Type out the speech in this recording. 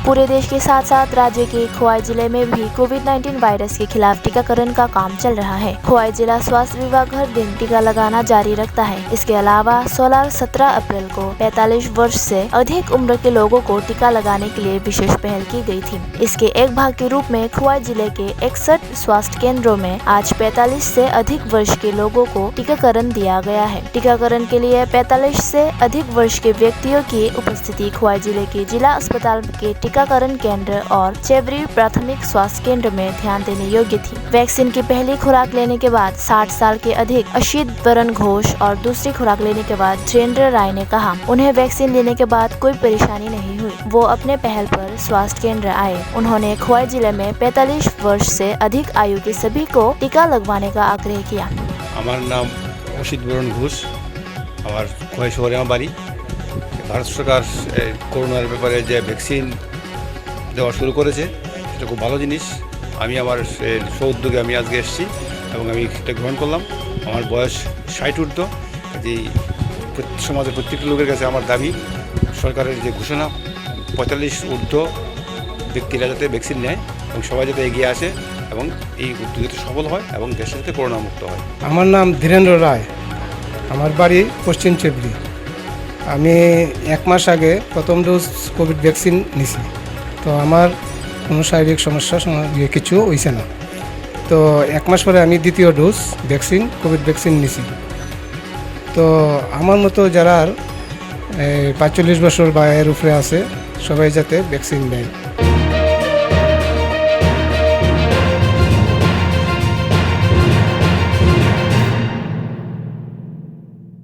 पूरे देश के साथ साथ राज्य के खोवाई जिले में भी कोविड-19 वायरस के खिलाफ टीकाकरण का काम चल रहा है। खोवाई जिला स्वास्थ्य विभाग हर दिन टीका लगाना जारी रखता है। इसके अलावा 16 और 17 अप्रैल को 45 वर्ष से अधिक उम्र के लोगों को टीका लगाने के लिए विशेष पहल की गई थी। इसके एक भाग के रूप में खोवाई जिले के 61 स्वास्थ्य केंद्रों में आज 45 से अधिक वर्ष के लोगों को टीकाकरण दिया गया है। टीकाकरण के लिए 45 से अधिक वर्ष के व्यक्तियों की उपस्थिति खोवाई जिले के जिला अस्पताल के टीकाकरण केंद्र और चेवरी प्राथमिक स्वास्थ्य केंद्र में ध्यान देने योग्य थी। वैक्सीन की पहली खुराक लेने के बाद 60 साल के अधिक अशीत बरन घोष और दूसरी खुराक लेने के बाद धीरेन्द्र राय ने कहा, उन्हें वैक्सीन लेने के बाद कोई परेशानी नहीं हुई। वो अपने पहल पर स्वास्थ्य केंद्र आए। उन्होंने खोवाई जिले में 45 वर्ष से अधिक आयु के सभी को टीका लगवाने का आग्रह किया। আমার নাম অসিত বরণ ঘোষ, আমার খোয়াই শহরে আমার বাড়ি। ভারত সরকার করোনার ব্যাপারে যে ভ্যাকসিন দেওয়া শুরু করেছে সেটা খুব ভালো জিনিস। আমি আমার স্ব-উদ্যোগে আমি আজকে এসেছি এবং আমি সেটা গ্রহণ করলাম। আমার বয়স 60 ঊর্ধ্ব, কাজেই সমাজের প্রত্যেকটা লোকের কাছে আমার দাবি সরকারের যে ঘোষণা 45 ঊর্ধ্ব ব্যক্তিরা যাতে ভ্যাকসিন নেয় এবং সবাই যাতে এগিয়ে আসে এবং এই উদ্যোগ যাতে সফল হয় এবং দেশের যাতে করোনা মুক্ত হয়। আমার নাম ধীরেন্দ্র রায়, আমার বাড়ি পশ্চিম চেবরি। আমি 1 মাস আগে প্রথম ডোজ কোভিড ভ্যাকসিন নিছি। তো আমার কোনো শারীরিক সমস্যা কিছু হয়েছে না। তো 1 মাস পরে আমি দ্বিতীয় ডোজ ভ্যাকসিন কোভিড ভ্যাকসিন নিছি। তো আমার মতো যারা 45 বছর বা এর উপরে আছে সবাই যাতে ভ্যাকসিন নেয়।